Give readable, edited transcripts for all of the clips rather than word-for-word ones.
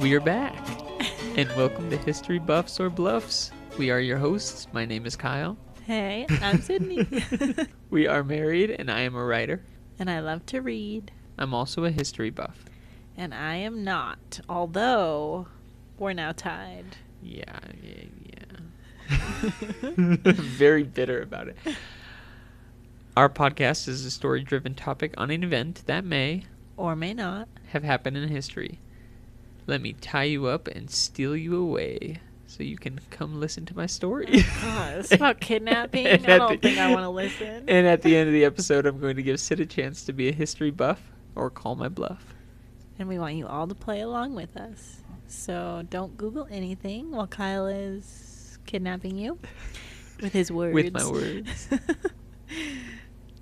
We are back, and welcome to History Buffs or Bluffs. We are your hosts. My name is Kyle. Hey, I'm Sydney. We are married, and I am a writer. And I love to read. I'm also a history buff. And I am not, although we're now tied. Yeah. Very bitter about it. Our podcast is a story-driven topic on an event that may or may not have happened in history. Let me tie you up and steal you away so you can come listen to my story. Oh, God, it's about kidnapping. I don't think I want to listen. And at the end of the episode, I'm going to give Sid a chance to be a history buff or call my bluff. And we want you all to play along with us. So don't Google anything while Kyle is kidnapping you with his words. With my words.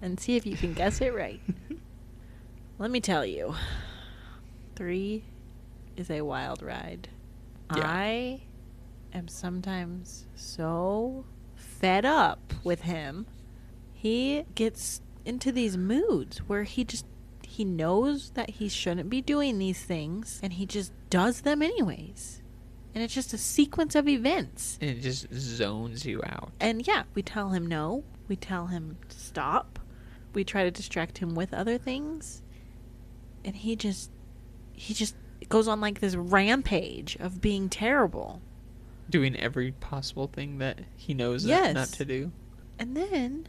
And see if you can guess it right. Let me tell you, 3 is a wild ride. Yeah. I am sometimes so fed up with him. He gets into these moods where he knows that he shouldn't be doing these things, and he just does them anyways. And it's just a sequence of events. And it just zones you out. And yeah, we tell him no. We tell him to stop. We try to distract him with other things. And he just goes on like this rampage of being terrible. Doing every possible thing that he knows not to do. And then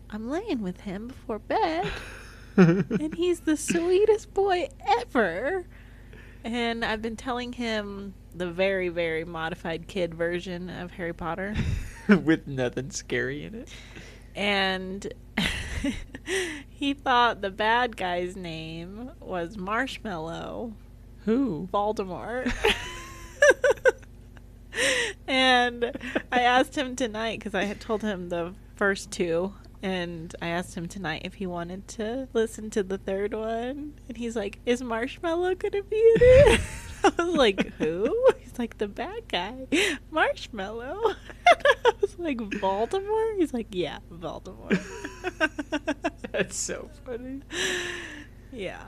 I'm laying with him before bed. And he's the sweetest boy ever. And I've been telling him the very, very modified kid version of Harry Potter. With nothing scary in it. And he thought the bad guy's name was Marshmallow. Who? Voldemort. And I asked him tonight, because I had told him the first 2, and I asked him tonight if he wanted to listen to the third one. And he's like, is Marshmallow going to be in it? I was like, who? He's like, the bad guy. Marshmallow. I was like, Voldemort? He's like, yeah, Voldemort. That's so funny. Yeah.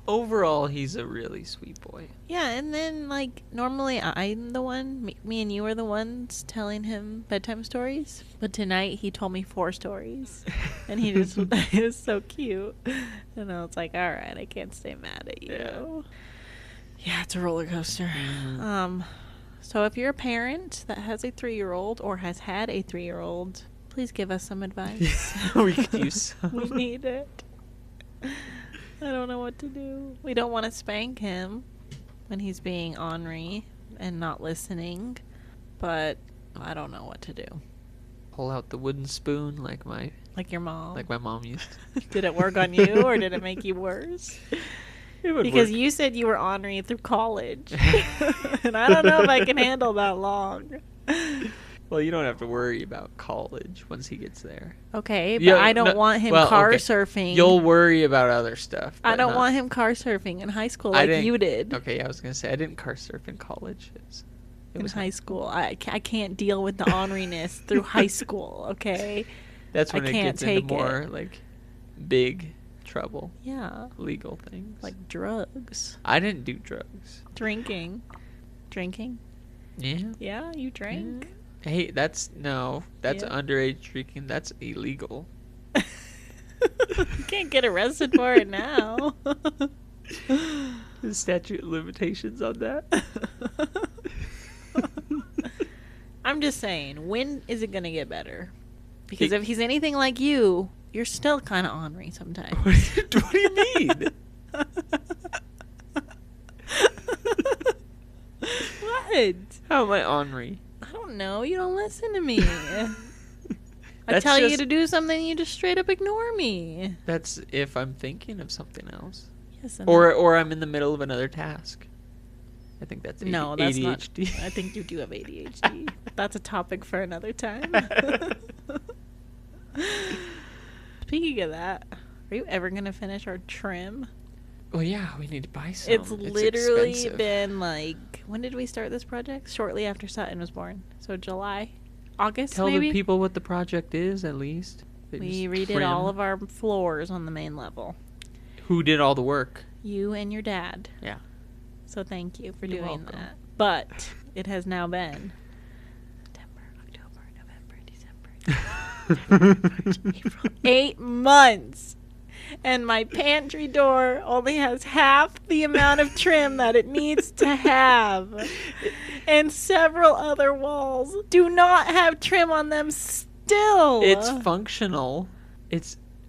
Overall, he's a really sweet boy. Yeah, and then, like, normally I'm the one, me and you are the ones telling him bedtime stories. But tonight he told me 4 stories. And he just, it was so cute. And I was like, all right, I can't stay mad at you. Yeah, it's a roller coaster. Mm-hmm. So if you're a parent that has a 3-year-old or has had a 3-year-old, please give us some advice. We could use some. We need it. I don't know what to do. We don't want to spank him when he's being ornery and not listening, but I don't know what to do. Pull out the wooden spoon like your mom. Like my mom used to. Did it work on you, or did it make you worse? It would because work. You said you were ornery through college. And I don't know if I can handle that long. Well, you don't have to worry about college once he gets there. Okay, but I don't want him surfing. You'll worry about other stuff. I don't want him car surfing in high school like you did. Okay, I was going to say, I didn't car surf in college. It was high school. I can't deal with the orneriness through high school, okay? That's when it gets into more, like, big trouble. Yeah. Legal things. Like drugs. I didn't do drugs. Drinking. Yeah. Yeah, you drank. Yeah. Hey, that's underage drinking. That's illegal. You can't get arrested for it now. The statute of limitations on that. I'm just saying, when is it going to get better? Because if he's anything like you, you're still kind of ornery sometimes. What do you mean? What? How am I ornery? I don't know. You don't listen to me. I tell you to do something, you just straight up ignore me. That's if I'm thinking of something else. Yes. Or I'm in the middle of another task. I think that's no, that's ADHD. Not. I think you do have ADHD. That's a topic for another time. Speaking of that, are you ever going to finish our trim? Well, yeah, we need to buy some. It's literally expensive. Been like, when did we start this project? Shortly after Sutton was born. So July, August, Tell maybe? the people what the project is, at least. We redid all of our floors on the main level. Who did all the work? You and your dad. Yeah. So thank you for You're doing welcome. that. But it has now been September, October, November, December, January, March, April. 8 months. And my pantry door only has half the amount of trim that it needs to have. And several other walls do not have trim on them still. It's functional.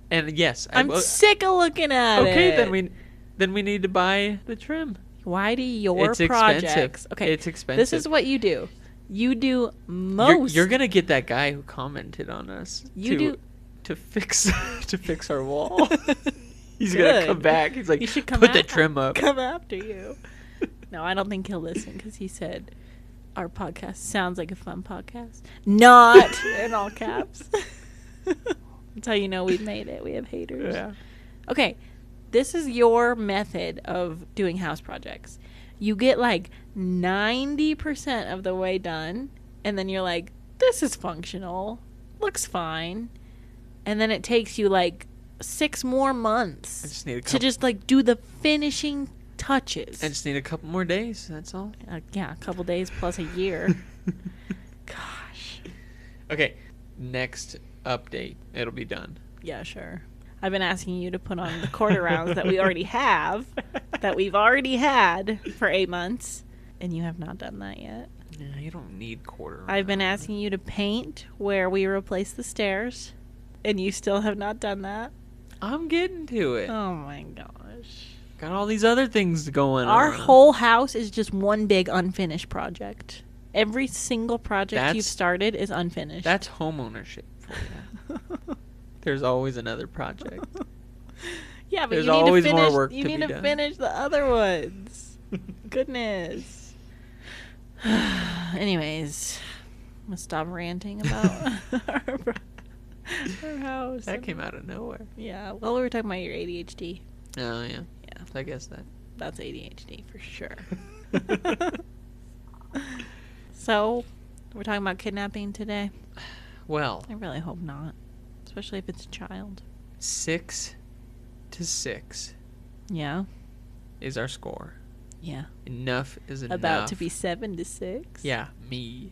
And yes, I'm sick of looking at it. Okay, then we need to buy the trim. Why do your It's projects? expensive. Okay, It's expensive. This is what you do. You do most. You're gonna get that guy who commented on us. To fix our wall. He's gonna come back. He's like, he should come put the trim up. Come after you. No, I don't think he'll listen because he said our podcast sounds like a fun podcast. Not in all caps. That's how you know we've made it. We have haters. Yeah. Okay, this is your method of doing house projects. You get like 90% of the way done, and then you're like, this is functional. Looks fine. And then it takes you like 6 more months to just like do the finishing touches. I just need a couple more days. That's all. Yeah, a couple days plus a year. Gosh. Okay, next update. It'll be done. Yeah, sure. I've been asking you to put on the quarter rounds that we already have, that we've already had for 8 months, and you have not done that yet. Yeah, you don't need quarter rounds. I've been asking you to paint where we replace the stairs, and you still have not done that. I'm getting to it. Oh my gosh. Got all these other things going on. Our whole house is just one big unfinished project. Every single project you've started is unfinished. That's homeownership for you. There's always another project. Yeah, but There's you need always to finish, more work you to need be to done. finish the other ones. Goodness. Anyways, I'm going to stop ranting about our house. That came out of nowhere. Yeah, well, we were talking about your ADHD. Oh, yeah. Yeah, I guess that. that's ADHD for sure. So, we're talking about kidnapping today? Well, I really hope not, especially if it's a child. 6-6 Yeah, is our score. yeah. Enough is enough. About to be 7-6. Yeah, me.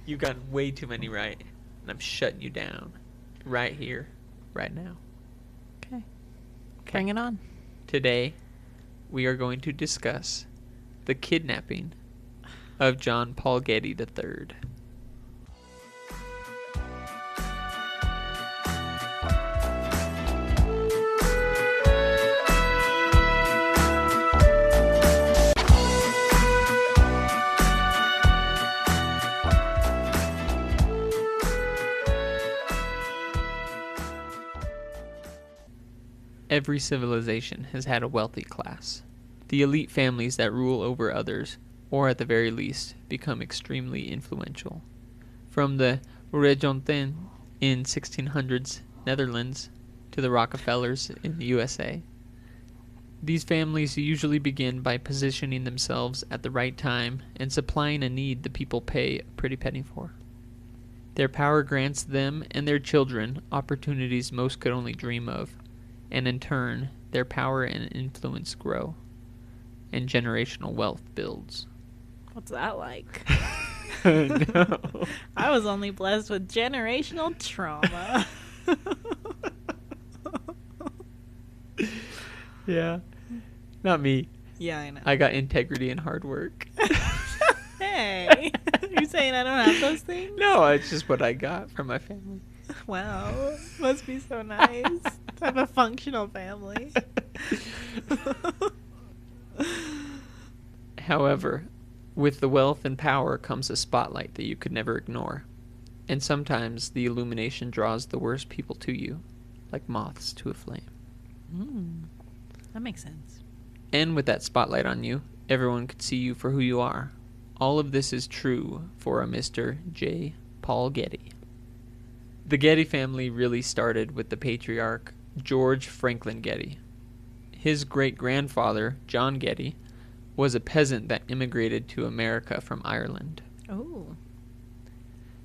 You've gotten way too many right, and I'm shutting you down right here, right now. Okay. Bring it on. Today, we are going to discuss the kidnapping of John Paul Getty III. Every civilization has had a wealthy class. The elite families that rule over others, or at the very least, become extremely influential. From the Regenten in 1600s Netherlands to the Rockefellers in the USA. These families usually begin by positioning themselves at the right time and supplying a need the people pay a pretty penny for. Their power grants them and their children opportunities most could only dream of, and in turn, their power and influence grow, and generational wealth builds. What's that like? No. I was only blessed with generational trauma. Yeah. Not me. Yeah, I know. I got integrity and hard work. Hey, you saying I don't have those things? No, it's just what I got from my family. Wow, must be so nice to have a functional family. However, with the wealth and power comes a spotlight that you could never ignore. And sometimes the illumination draws the worst people to you, like moths to a flame. That makes sense. And with that spotlight on you, everyone could see you for who you are. All of this is true for a Mr. J. Paul Getty. The Getty family really started with the patriarch George Franklin Getty. His great-grandfather, John Getty, was a peasant that immigrated to America from Ireland. Oh.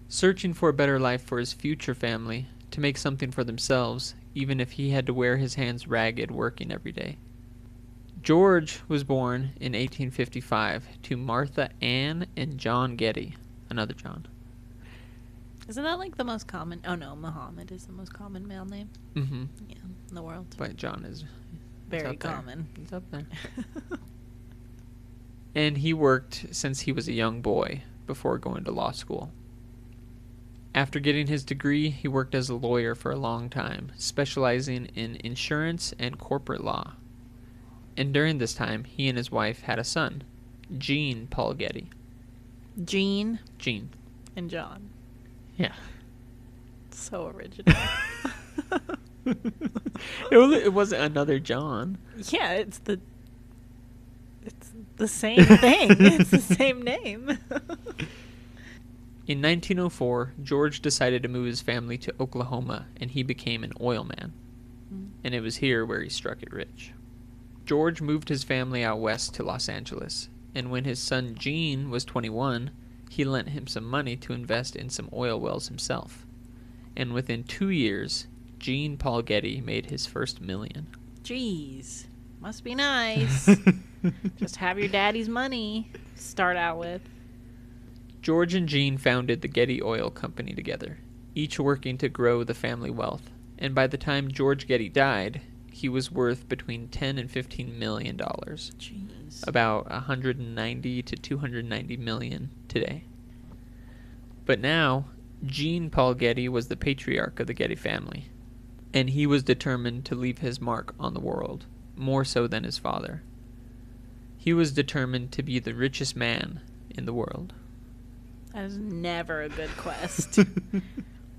Searching for a better life for his future family, to make something for themselves, even if he had to wear his hands ragged working every day. George was born in 1855 to Martha Ann and John Getty, another John. Isn't that like the most common? Oh no, Muhammad is the most common male name. Mm-hmm. Yeah, in the world. But John is Very common. It's up there. And he worked since he was a young boy before going to law school. After getting his degree, he worked as a lawyer for a long time, specializing in insurance and corporate law. And during this time, he and his wife had a son, Jean Paul Getty. Jean Jean. and John. Yeah. So original. It wasn't another John. Yeah, it's the same thing. It's the same name. In 1904, George decided to move his family to Oklahoma, and he became an oil man. And it was here where he struck it rich. George moved his family out west to Los Angeles, and when his son Gene was 21, he lent him some money to invest in some oil wells himself. And within 2 years, Jean Paul Getty made his first million. Jeez. Must be nice. Just have your daddy's money. Start out with. George and Jean founded the Getty Oil Company together, each working to grow the family wealth. And by the time George Getty died, he was worth between $10 and $15 million. Jeez. About 190 to 290 million today. But now, Jean Paul Getty was the patriarch of the Getty family, and he was determined to leave his mark on the world, more so than his father. He was determined to be the richest man in the world. That is never a good quest.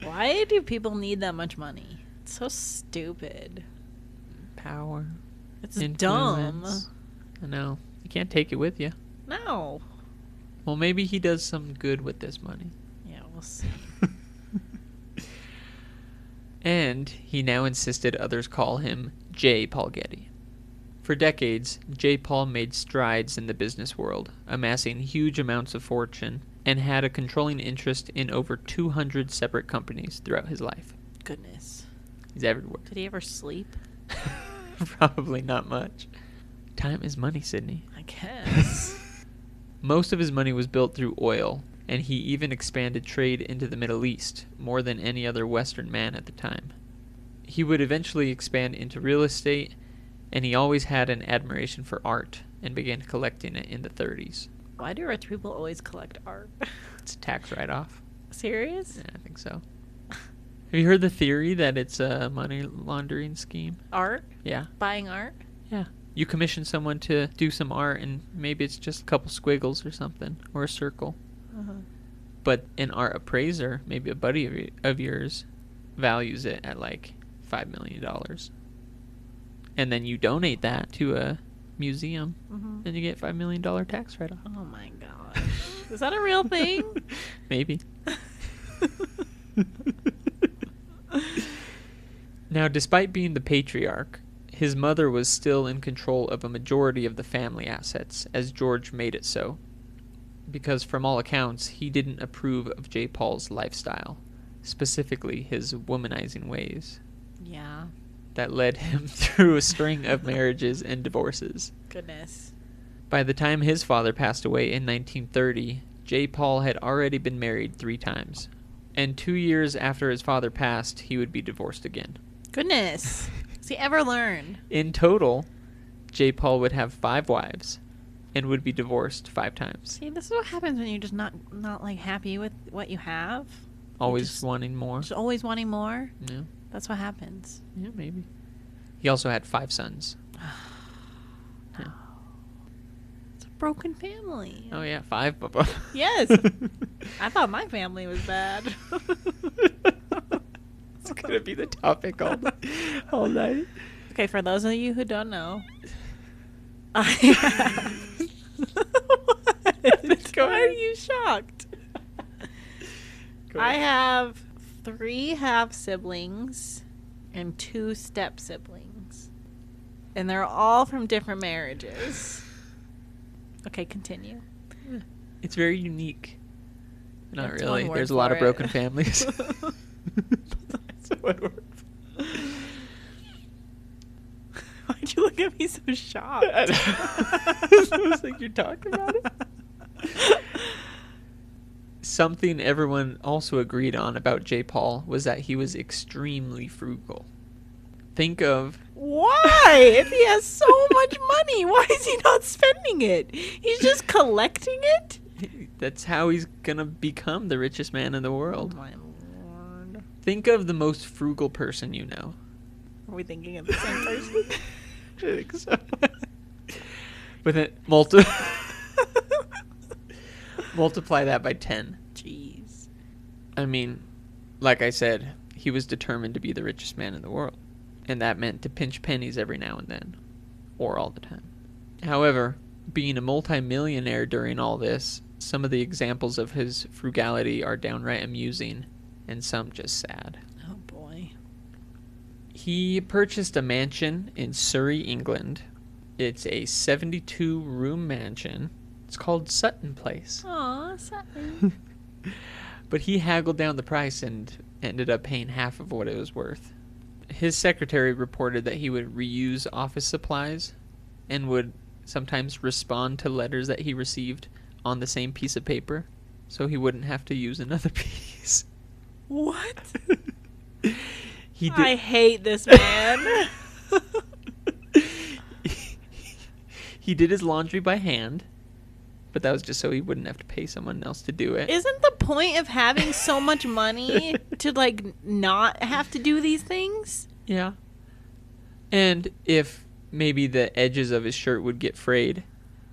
Why do people need that much money? It's so stupid. Power. It's dumb. Influence. I know. You can't take it with you. No. Well, maybe he does some good with this money. Yeah, we'll see. And he now insisted others call him J. Paul Getty. For decades, J. Paul made strides in the business world, amassing huge amounts of fortune, and had a controlling interest in over 200 separate companies throughout his life. Goodness. He's everywhere. Did he ever sleep? Probably not much. Time is money, Sydney. I guess. Most of his money was built through oil, and he even expanded trade into the Middle East more than any other Western man at the time. He would eventually expand into real estate, and he always had an admiration for art and began collecting it in the 30s. Why do rich people always collect art? It's a tax write-off. Serious? Yeah, I think so. Have you heard the theory that it's a money laundering scheme? Art? Yeah. Buying art? Yeah. You commission someone to do some art, and maybe it's just a couple squiggles or something, or a circle. Uh-huh. But an art appraiser, maybe a buddy of yours, values it at like $5 million. And then you donate that to a museum, and you get $5 million tax write-off. Oh my gosh. Is that a real thing? Maybe. Now, despite being the patriarch, his mother was still in control of a majority of the family assets, as George made it so. Because from all accounts, he didn't approve of J. Paul's lifestyle, specifically his womanizing ways. Yeah. That led him through a string of marriages and divorces. Goodness. By the time his father passed away in 1930, J. Paul had already been married 3 times. And 2 years after his father passed, he would be divorced again. Goodness. Does he ever learn? In total, J. Paul would have 5 wives and would be divorced 5 times. See, this is what happens when you're just not like happy with what you have. Always wanting more. Just always wanting more. Yeah. That's what happens. Yeah, maybe. He also had 5 sons. No. It's a broken family. Oh, yeah, 5, Bubba. Yes. I thought my family was bad. It's going to be the topic all night. Okay, for those of you who don't know, I have... Why are you shocked? I have 3 half-siblings and 2 step-siblings. And they're all from different marriages. Okay, continue. It's very unique. Not That's really. one word There's a lot for of broken it. families. That's one word. Why Why'd you look at me so shocked? I was like, you're talking about it? Something everyone also agreed on about J. Paul was that he was extremely frugal. Think of... Why? If he has so much money, why is he not spending it? He's just collecting it? That's how he's gonna become the richest man in the Oh world. my lord. Think of the most frugal person you know. Are we thinking of the same person? I think so. With it, multiply that by 10. Jeez. I mean, like I said, he was determined to be the richest man in the world. And that meant to pinch pennies every now and then. Or all the time. However, being a multimillionaire during all this, some of the examples of his frugality are downright amusing, and some just sad. Oh boy. He purchased a mansion in Surrey, England. It's a 72-room mansion. It's called Sutton Place. Aw, Sutton. But he haggled down the price and ended up paying half of what it was worth. His secretary reported that he would reuse office supplies and would sometimes respond to letters that he received on the same piece of paper, so he wouldn't have to use another piece. What? He did. I hate this man. He did his laundry by hand, but that was just so he wouldn't have to pay someone else to do it. Isn't the point of having so much money to, like, not have to do these things? Yeah. And if maybe the edges of his shirt would get frayed,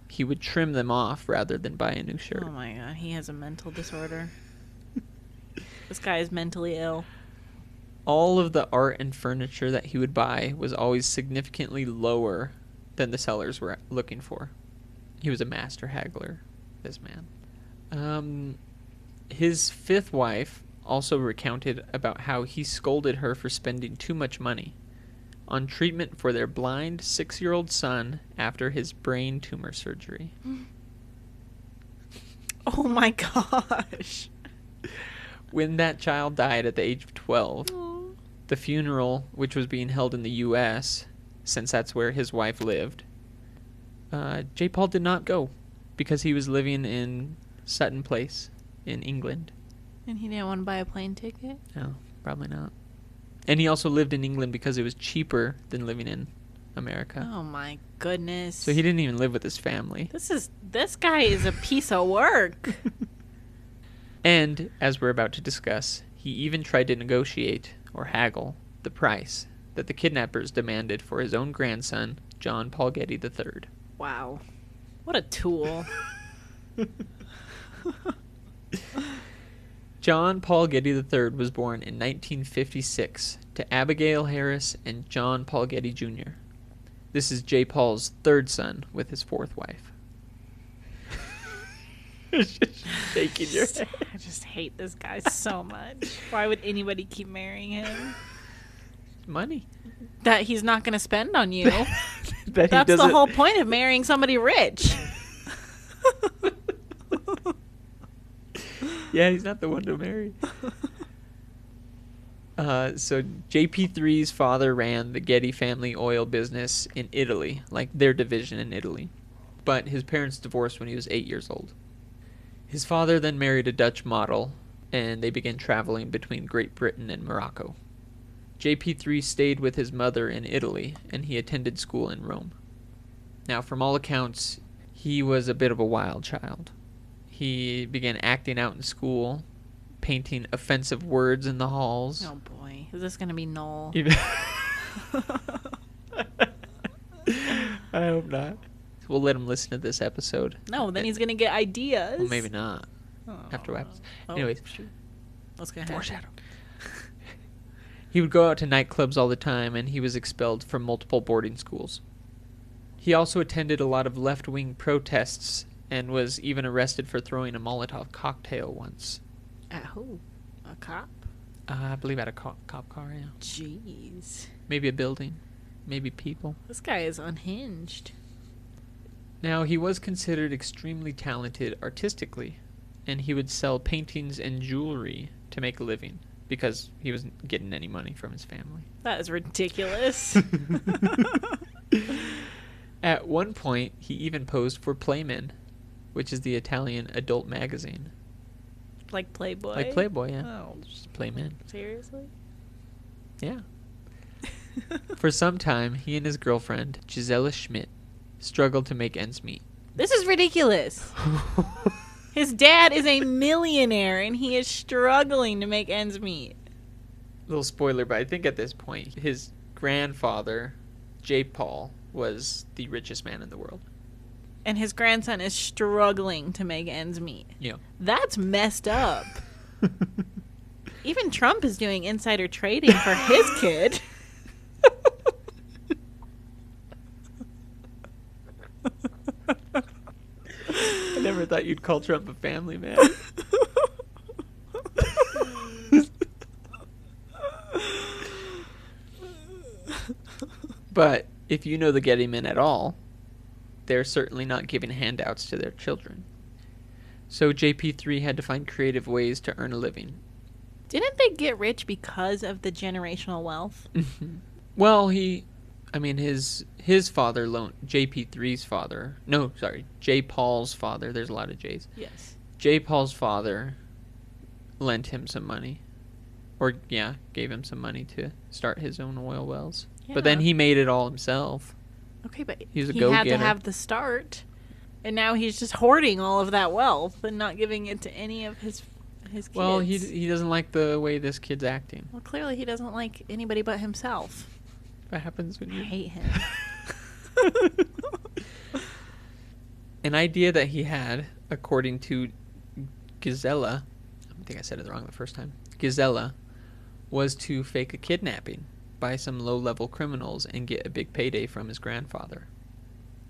he would trim them off rather than buy a new shirt. Oh my god, he has a mental disorder. This guy is mentally ill. All of the art and furniture that he would buy was always significantly lower than the sellers were looking for. He was a master haggler, this man. His fifth wife also recounted about how he scolded her for spending too much money on treatment for their blind 6-year-old son after his brain tumor surgery. Oh my gosh. When that child died at the age of 12, the funeral, which was being held in the U.S., since that's where his wife lived, J. Paul did not go because he was living in Sutton Place in England. And he didn't want to buy a plane ticket? No, probably not. And he also lived in England because it was cheaper than living in America. Oh my goodness. So he didn't even live with his family. This guy is a piece of work. And, as we're about to discuss, he even tried to negotiate, or haggle, the price that the kidnappers demanded for his own grandson, John Paul Getty III. Wow. What a tool. John Paul Getty III was born in 1956 to Abigail Harris and John Paul Getty Jr. This is J. Paul's third son with his fourth wife. Shaking your head. I just hate this guy so much. Why would anybody keep marrying him? Money. That he's not going to spend on you. That's the whole point of marrying somebody rich. Yeah, he's not the one to marry. So JP3's father ran the Getty family oil business in Italy, like their division in Italy. But his parents divorced when he was 8 years old. His father then married a Dutch model, and they began traveling between Great Britain and Morocco. JP3 stayed with his mother in Italy, and he attended school in Rome. Now, from all accounts, he was a bit of a wild child. He began acting out in school, painting offensive words in the halls. Oh boy, is this gonna be Noel? I hope not. We'll let him listen to this episode. No, then he's gonna get ideas. Well, maybe not. Oh. After what happens. Oh, Anyways. shoot. What's gonna happen? Foreshadow. He would go out to nightclubs all the time, and he was expelled from multiple boarding schools. He also attended a lot of left-wing protests and was even arrested for throwing a Molotov cocktail once. At who? A cop? I believe at a cop car, yeah. Jeez. Maybe a building. Maybe people. This guy is unhinged. Now, he was considered extremely talented artistically, and he would sell paintings and jewelry to make a living because he wasn't getting any money from his family. That is ridiculous. At one point, he even posed for Playmen, which is the Italian adult magazine. Like Playboy? Like Playboy, yeah. Oh. Just Playmen. Seriously? Yeah. For some time, he and his girlfriend, Gisela Schmidt, struggled to make ends meet. This is ridiculous. His dad is a millionaire, and he is struggling to make ends meet. Little spoiler, but I think at this point, his grandfather, JPIII, was the richest man in the world. And his grandson is struggling to make ends meet. Yeah. That's messed up. Even Trump is doing insider trading for his kid. I never thought you'd call Trump a family man. But if you know the Getty men at all, they're certainly not giving handouts to their children. So JP3 had to find creative ways to earn a living. Didn't they get rich because of the generational wealth? Well, his father loaned JP3's father. No, sorry, JPIII's father. There's a lot of J's. Yes. JPIII's father lent him some money. Or, yeah, gave him some money to start his own oil wells. Yeah. But then he made it all himself. Okay, but He was a he had to go-getter. have the start. And now he's just hoarding all of that wealth and not giving it to any of his kids. Well, he doesn't like the way this kid's acting. Well, clearly he doesn't like anybody but himself. What happens when I you... hate him. An idea that he had, according to Gisela, I think I said it wrong the first time, Gisela, was to fake a kidnapping by some low-level criminals and get a big payday from his grandfather,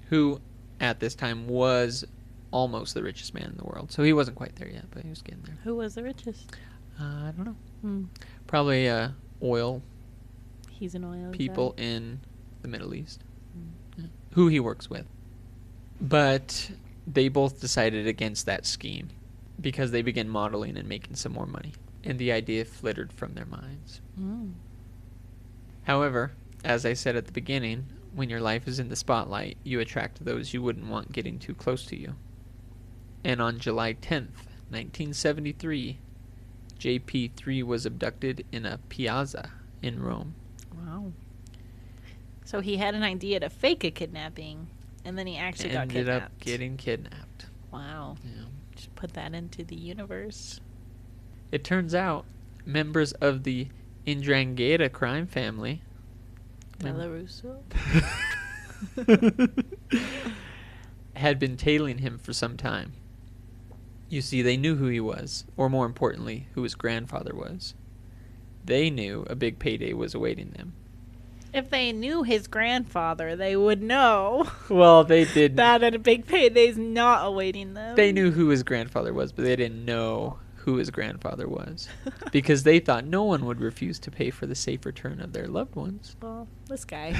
who, at this time, was almost the richest man in the world. So he wasn't quite there yet, but he was getting there. Who was the richest? I don't know. Hmm. Probably oil He's an oil people in the Middle East, yeah, who he works with. But they both decided against that scheme because they began modeling and making some more money, and the idea flittered from their minds. Mm. However, as I said at the beginning, when your life is in the spotlight, you attract those you wouldn't want getting too close to you. And on July 10th, 1973, JP3 was abducted in a piazza in Rome. Wow. So he had an idea to fake a kidnapping, and then he actually got Ended kidnapped. up getting kidnapped. Wow. Yeah. Just put that into the universe. It turns out members of the Indrangheta crime family Belaruso? had been tailing him for some time. You see, they knew who he was, or more importantly, who his grandfather was. They knew a big payday was awaiting them. If they knew his grandfather, they would know Well, they did. that a big payday's not awaiting them. They knew who his grandfather was, but they didn't know who his grandfather was. Because they thought no one would refuse to pay for the safe return of their loved ones. Well, this guy.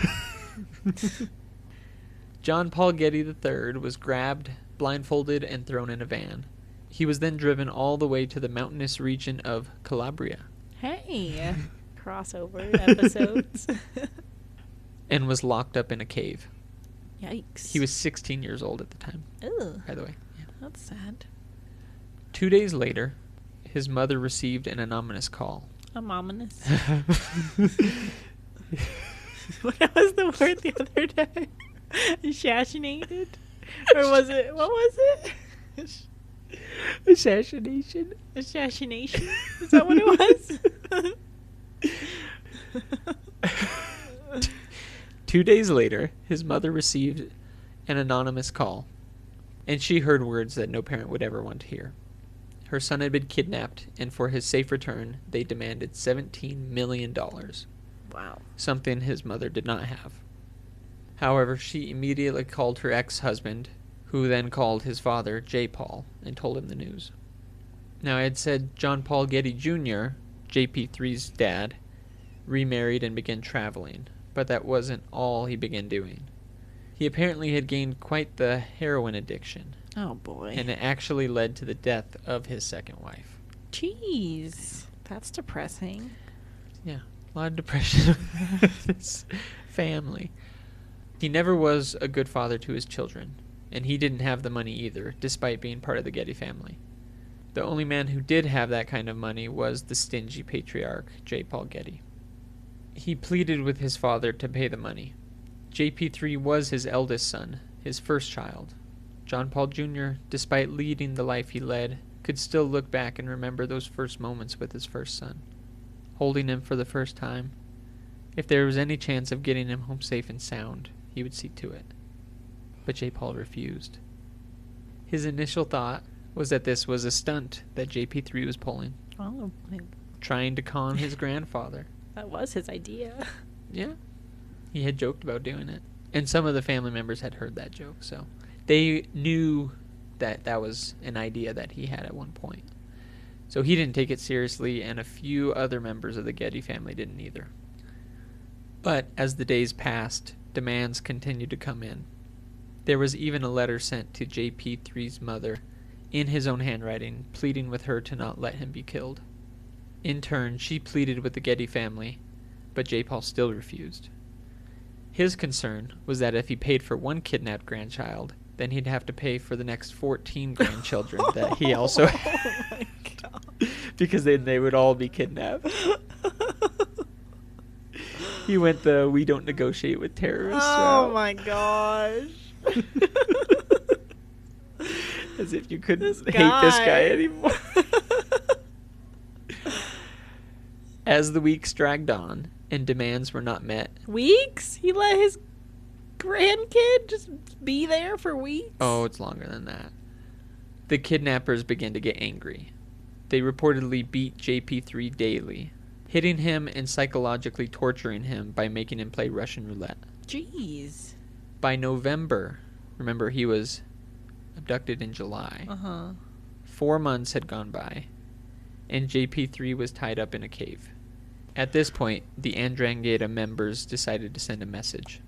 John Paul Getty III was grabbed, blindfolded, and thrown in a van. He was then driven all the way to the mountainous region of Calabria. Hey. Crossover episodes. And was locked up in a cave. Yikes. He was 16 years old at the time, Ugh, by the way. Yeah. that's sad. 2 days later, his mother received an anonymous call. I'm ominous. What was the word the other day? Assassinated? Or was it, what was it? Assassination. Assassination? Is that what it was? 2 days later, his mother received an anonymous call, and she heard words that no parent would ever want to hear. Her son had been kidnapped, and for his safe return, they demanded $17 million, Wow. something his mother did not have. However, she immediately called her ex-husband, who then called his father, J. Paul, and told him the news. Now, I had said John Paul Getty Jr., JP3's dad, remarried and began traveling, but that wasn't all he began doing. He apparently had gained quite the heroin addiction, Oh, boy. and it actually led to the death of his second wife. Jeez. That's depressing. Yeah, a lot of depression in this family. He never was a good father to his children, and he didn't have the money either, despite being part of the Getty family. The only man who did have that kind of money was the stingy patriarch, J. Paul Getty. He pleaded with his father to pay the money. JP III was his eldest son, his first child. John Paul Jr., despite leading the life he led, could still look back and remember those first moments with his first son, holding him for the first time. If there was any chance of getting him home safe and sound, he would see to it. But J. Paul refused. His initial thought was that this was a stunt that JP III was pulling, trying to con his grandfather. That was his idea. Yeah, he had joked about doing it. And some of the family members had heard that joke, so they knew that that was an idea that he had at one point. So he didn't take it seriously, and a few other members of the Getty family didn't either. But as the days passed, demands continued to come in. There was even a letter sent to JP III's mother in his own handwriting, pleading with her to not let him be killed. In turn, she pleaded with the Getty family, but J. Paul still refused. His concern was that if he paid for one kidnapped grandchild, then he'd have to pay for the next 14 grandchildren that he also had. Oh my God. Because then they would all be kidnapped. He went the "we don't negotiate with terrorists" Oh route. my gosh. As if you couldn't This hate this guy guy. anymore. As the weeks dragged on and demands were not met. Weeks? He let his grandkid just be there for weeks? Oh, it's longer than that. The kidnappers began to get angry. They reportedly beat JP III daily, hitting him and psychologically torturing him by making him play Russian roulette. Jeez. By November, remember he was abducted in July. 4 months had gone by, and JP III was tied up in a cave. At this point, the Andrangheta members decided to send a message.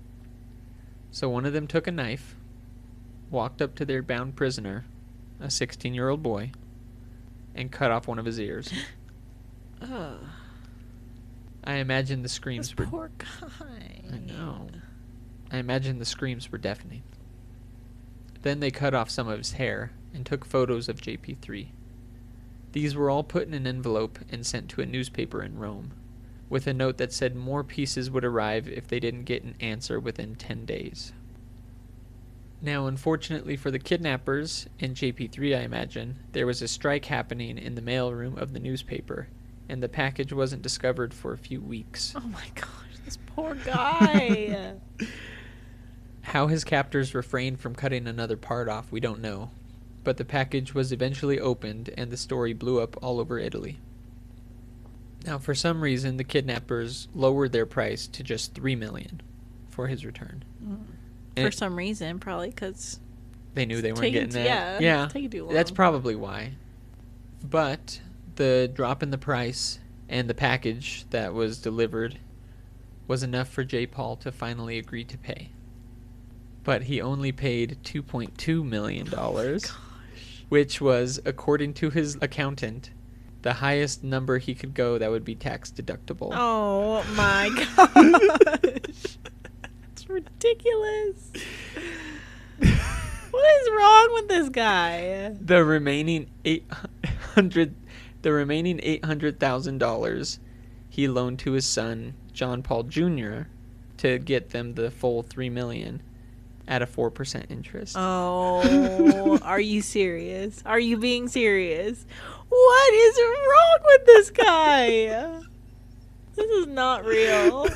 So one of them took a knife, walked up to their bound prisoner, a 16-year-old boy, and cut off one of his ears. Ugh. I imagine the screams This were... poor guy. I know. I imagine the screams were deafening. Then they cut off some of his hair and took photos of JP III. These were all put in an envelope and sent to a newspaper in Rome, with a note that said more pieces would arrive if they didn't get an answer within 10 days. Now, unfortunately for the kidnappers and JP III, I imagine, there was a strike happening in the mailroom of the newspaper, and the package wasn't discovered for a few weeks. Oh my gosh, this poor guy. How his captors refrained from cutting another part off, we don't know. But the package was eventually opened, and the story blew up all over Italy. Now, for some reason, the kidnappers lowered their price to just $3 million for his return. For some reason, probably because they knew they weren't getting that. Yeah. Taking too long. That's probably why. But the drop in the price and the package that was delivered was enough for J. Paul to finally agree to pay. But he only paid $2.2 million, which was, according to his accountant, the highest number he could go that would be tax deductible. Oh my gosh. It's ridiculous. What is wrong with this guy? The remaining $800,000 he loaned to his son, John Paul Jr., to get them the full $3 million at a 4% interest. Oh, are you serious? Are you being serious? What is wrong with this guy? This is not real.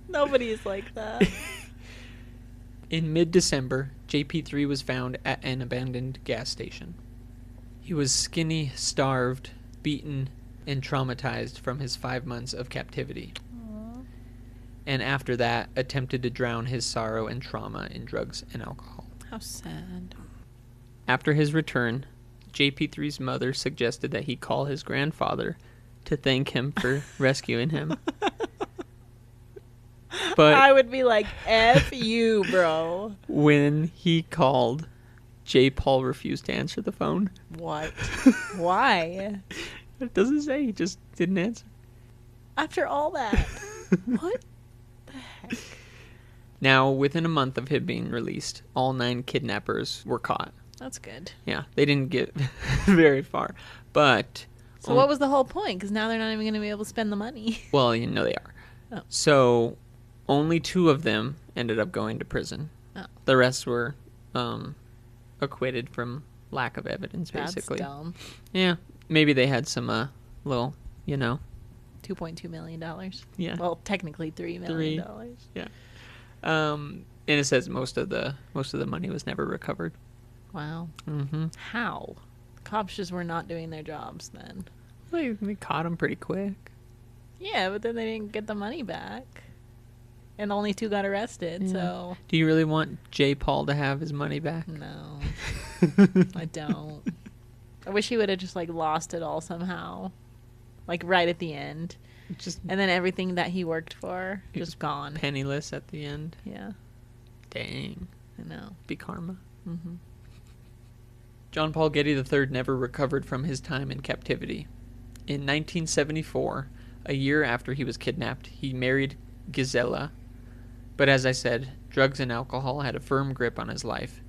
Nobody's like that. In mid-December, JP III was found at an abandoned gas station. He was skinny, starved, beaten, and traumatized from his 5 months of captivity. Aww. And after that, attempted to drown his sorrow and trauma in drugs and alcohol. How sad. After his return, JP III's mother suggested that he call his grandfather to thank him for rescuing him. But I would be like, F you, bro. when he called, J. Paul refused to answer the phone. What? Why? It doesn't say. He just didn't answer. After all that. What the heck? Now, within a month of him being released, all 9 kidnappers were caught. That's good. Yeah, they didn't get very far. But... So what was the whole point? Because now they're not even going to be able to spend the money. Well, you know they are. Oh. So, only 2 of them ended up going to prison. Oh. The rest were acquitted from lack of evidence, basically. That's dumb. Yeah, maybe they had some little, $2.2 million. Yeah. Well, technically $3 million. Yeah. And it says most of the money was never recovered. Wow. Mm-hmm. How? Cops just were not doing their jobs then. Well, they caught him pretty quick. Yeah, but then they didn't get the money back. And only 2 got arrested, Yeah. so... Do you really want JPIII to have his money back? No. I don't. I wish he would have just, lost it all somehow. Right at the end. Just And then everything that he worked for, just gone. penniless at the end. Yeah, Dang. I know. Be karma. Mm-hmm. John Paul Getty III never recovered from his time in captivity. In 1974, a year after he was kidnapped, he married Gisela. But as I said, drugs and alcohol had a firm grip on his life.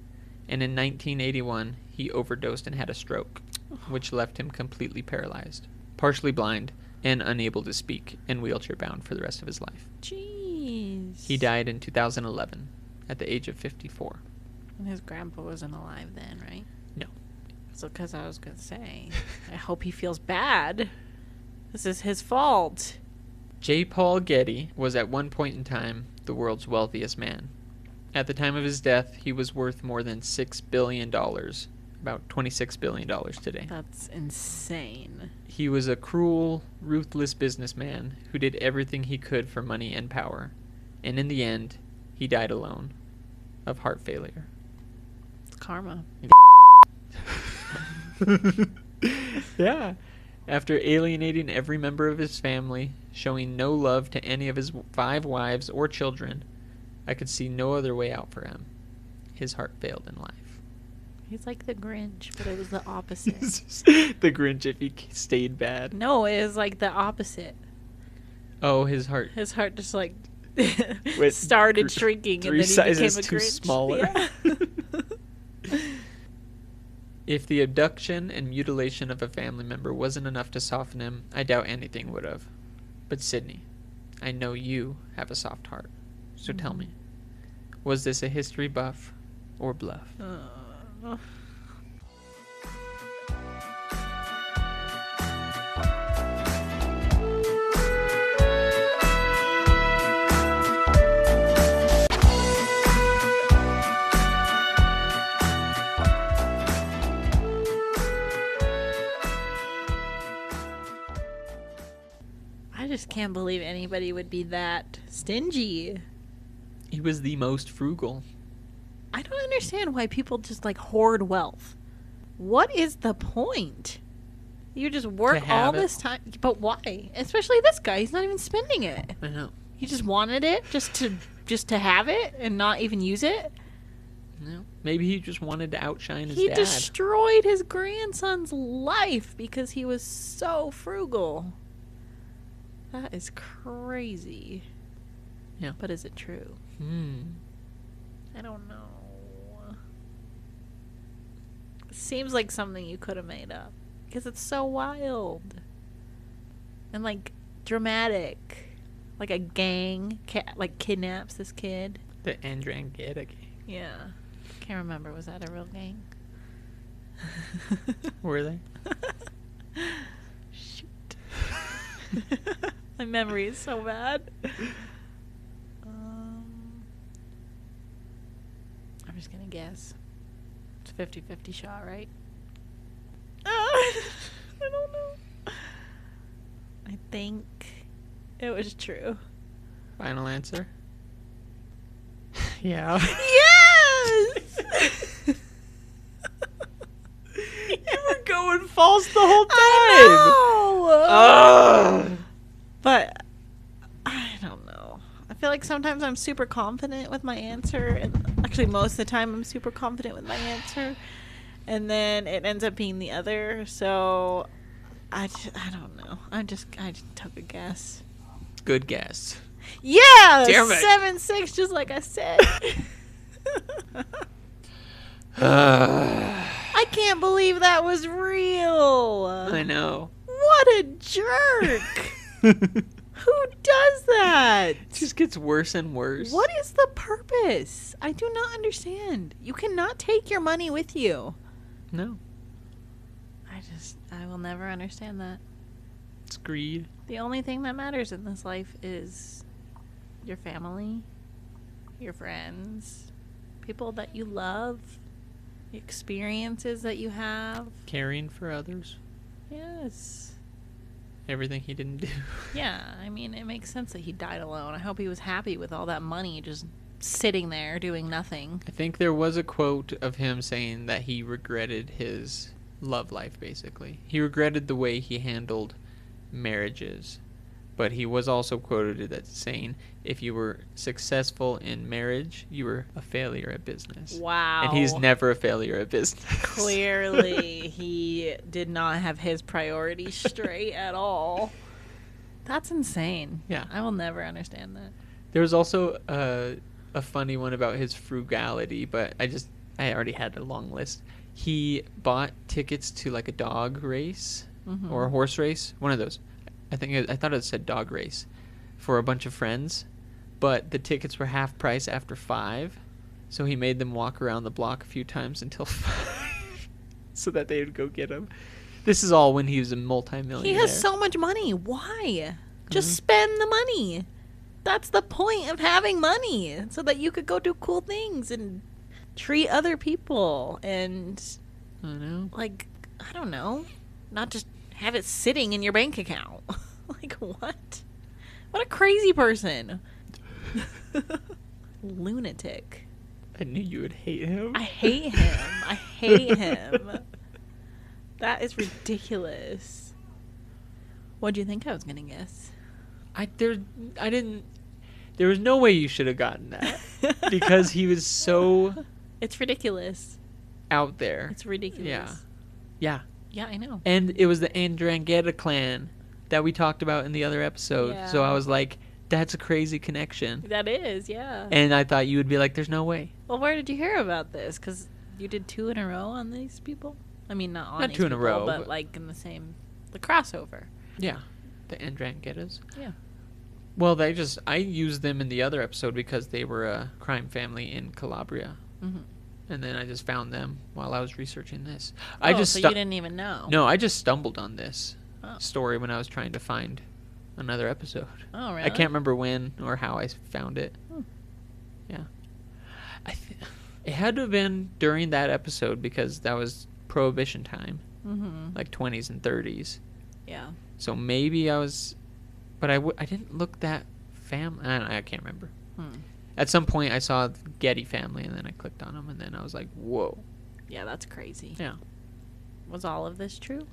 And in 1981, he overdosed and had a stroke, which left him completely paralyzed, partially blind, and unable to speak, and wheelchair-bound for the rest of his life. Jeez. He died in 2011 at the age of 54. And his grandpa wasn't alive then, right? No. So, because I was going to say, I hope he feels bad. This is his fault. J. Paul Getty was at one point in time the world's wealthiest man. At the time of his death, he was worth more than $6 billion, about $26 billion today. That's insane. He was a cruel, ruthless businessman who did everything he could for money and power. And in the end, he died alone of heart failure. It's karma. Yeah. After alienating every member of his family, showing no love to any of his 5 wives or children, I could see no other way out for him. His heart failed in life. He's like the Grinch, but it was the opposite. The Grinch if he stayed bad. No, it was like the opposite. Oh, his heart. His heart just Went started shrinking, and then he sizes became a too Grinch. smaller. Yeah. If the abduction and mutilation of a family member wasn't enough to soften him, I doubt anything would have. But Sydney, I know you have a soft heart. So tell me, was this a history buff or bluff? I just can't believe anybody would be that stingy. He was the most frugal. I don't understand why people just hoard wealth. What is the point? You just work all this time, but why? Especially this guy, he's not even spending it. I know. He just wanted it just to have it and not even use it. No. Maybe he just wanted to outshine his He dad. destroyed his grandson's life because he was so frugal. That is crazy. Yeah. But is it true? I don't know. It seems like something you could have made up. Because it's so wild. And dramatic. Like a gang kidnaps this kid. The Andrangheta gang. Yeah. Can't remember. Was that a real gang? Were they? Shoot. My memory is so bad. I'm just gonna guess. It's a 50-50 shot, right? I don't know. I think it was true. Final answer? Yeah. Yes! You were going false the whole time. I know! But I don't know. I feel like sometimes I'm super confident with my answer, and actually most of the time I'm super confident with my answer, and then it ends up being the other. So I don't know. I just took a guess. Good guess. Yeah, Damn it. 7-6, just like I said. I can't believe that was real. I know. What a jerk. Who does that? It just gets worse and worse. What is the purpose? I do not understand. You cannot take your money with you. No. I will never understand that. It's greed. The only thing that matters in this life is your family, your friends, people that you love, the experiences that you have. Caring for others. Yes. Everything he didn't do. Yeah, I mean, it makes sense that he died alone. I hope he was happy with all that money just sitting there doing nothing. I think there was a quote of him saying that he regretted his love life, basically. He regretted the way he handled marriages. But he was also quoted as saying, if you were successful in marriage, you were a failure at business. Wow. And he's never a failure at business. Clearly, he did not have his priorities straight at all. That's insane. Yeah. I will never understand that. There was also a funny one about his frugality, but I already had a long list. He bought tickets to like a dog race or a horse race, one of those. I thought it said dog race for a bunch of friends, but the tickets were half price after 5, so he made them walk around the block a few times until 5 so that they would go get him. This is all when he was a multimillionaire. He has so much money. Why? Just spend the money. That's the point of having money, so that you could go do cool things and treat other people and, I know. like, I don't know, not just have it sitting in your bank account. Like, what? What a crazy person. Lunatic. I knew you would hate him. I hate him. I hate him. That is ridiculous. What do you think I was gonna guess? There was no way you should have gotten that because he was so It's ridiculous. out there. It's ridiculous. Yeah. Yeah, I know. And it was the Andrangheta clan that we talked about in the other episode. Yeah. So I was like, that's a crazy connection. That is, yeah. And I thought you would be like, there's no way. Well, where did you hear about this? Because you did 2 in a row on these people? I mean, not Not these 2 in a people, row, but but- like in the crossover. Yeah. The Andrangetas. Yeah. Well, I used them in the other episode because they were a crime family in Calabria. Mm-hmm. And then I just found them while I was researching this. So you didn't even know? No, I just stumbled on this Oh. story when I was trying to find another episode. Oh, really? I can't remember when or how I found it. Hmm. Yeah. It had to have been during that episode because that was Prohibition time, like 20s and 30s. Yeah. So maybe I was... But I didn't look that family... I can't remember. At some point, I saw the Getty family, and then I clicked on them, and then I was like, whoa. Yeah, that's crazy. Yeah. Was all of this true?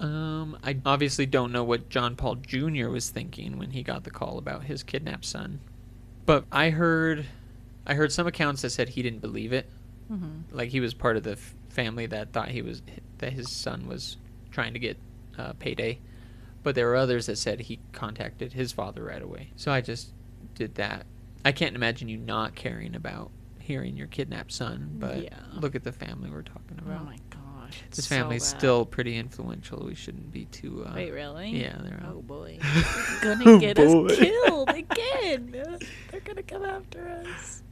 I obviously don't know what John Paul Jr. was thinking when he got the call about his kidnapped son. But I heard some accounts that said he didn't believe it. Mm-hmm. Like he was part of the family that thought that his son was trying to get payday. But there were others that said he contacted his father right away. So I just did that. I can't imagine you not caring about hearing your kidnapped son, but Yeah. look at the family we're talking about. Oh my gosh. This so family's bad. still pretty influential. We shouldn't be too... Wait, really? Yeah, they're Oh out. boy. Gonna get boy. us killed again. They're gonna come after us.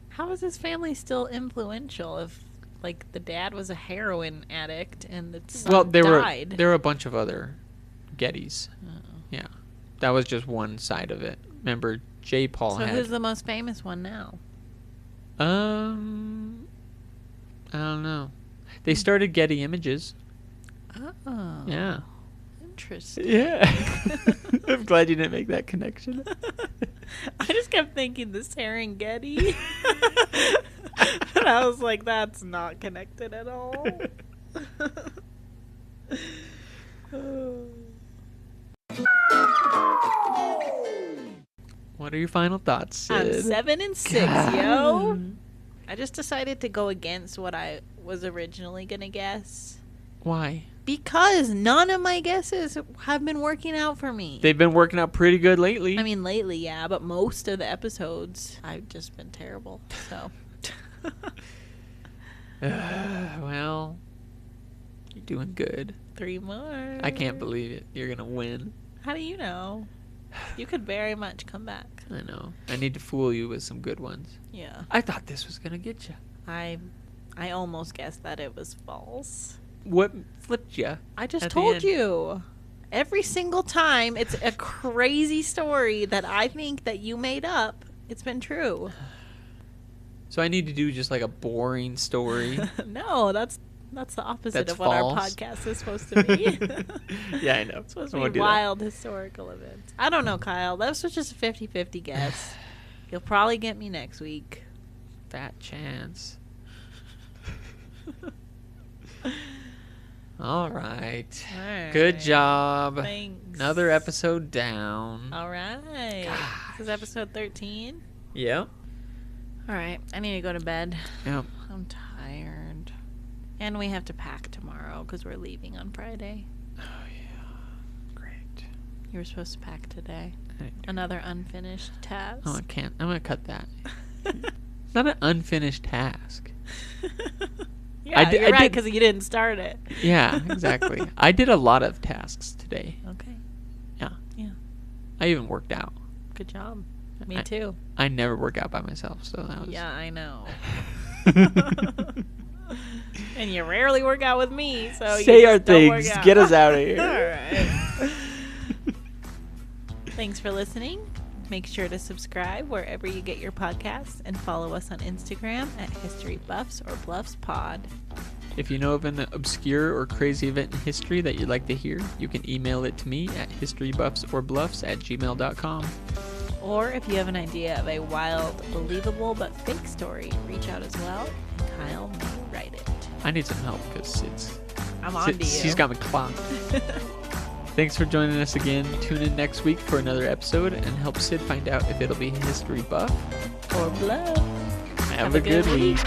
How is his family still influential if, like, the dad was a heroin addict and the son died? There were a bunch of other Gettys. Oh. Yeah. That was just one side of it. Remember, JPIII So had... who's the most famous one now? I don't know. They started Getty Images. Oh. Yeah. Interesting. Yeah. I'm glad you didn't make that connection. I just kept thinking the Serengeti. And I was like, that's not connected at all. What are your final thoughts, I'm Sid? 7 and 6, yo. I just decided to go against what I was originally gonna guess Why? Because none of my guesses have been working out for me. They've been working out pretty good lately. I mean, lately, yeah, but most of the episodes, I've just been terrible. So, well, you're doing good. 3 more. I can't believe it. You're gonna win. How do you know? You could very much come back. I know. I need to fool you with some good ones. Yeah. I thought this was gonna get you. I almost guessed that it was false. What flipped you? I just told you. Every single time it's a crazy story that I think that you made up. It's been true. So I need to do just like a boring story. No, that's the opposite That's of what false. our podcast is supposed to be. Yeah, I know. It's supposed to be wild historical events. I don't know, Kyle. That was just a 50-50 guess. You'll probably get me next week. Fat chance. All right. Good job. Thanks. Another episode down. All right. Gosh. This is episode 13. Yep. All right. I need to go to bed. Yep. I'm tired. And we have to pack tomorrow because we're leaving on Friday. Oh, yeah. Great. You were supposed to pack today. Another unfinished task. Oh, I can't. I'm going to cut that. It's not an unfinished task. Yeah, you're right, because you didn't start it. Yeah, exactly. I did a lot of tasks today. Okay. Yeah. Yeah. I even worked out. Good job. Me too. I never work out by myself, so that was... Yeah, I know. And you rarely work out with me, so Say you our just don't things. work out. Get us out of here. All right. Thanks for listening. Make sure to subscribe wherever you get your podcasts and follow us on Instagram at History Buffs or Bluffs Pod. If you know of an obscure or crazy event in history that you'd like to hear, you can email it to me at historybuffsorbluffs@gmail.com. Or if you have an idea of a wild, believable, but fake story, reach out as well, and Kyle may write it. I need some help because I'm on to you. She's got me clocked. Thanks for joining us again. Tune in next week for another episode and help Sid find out if it'll be history buff or bluff. Have a good week.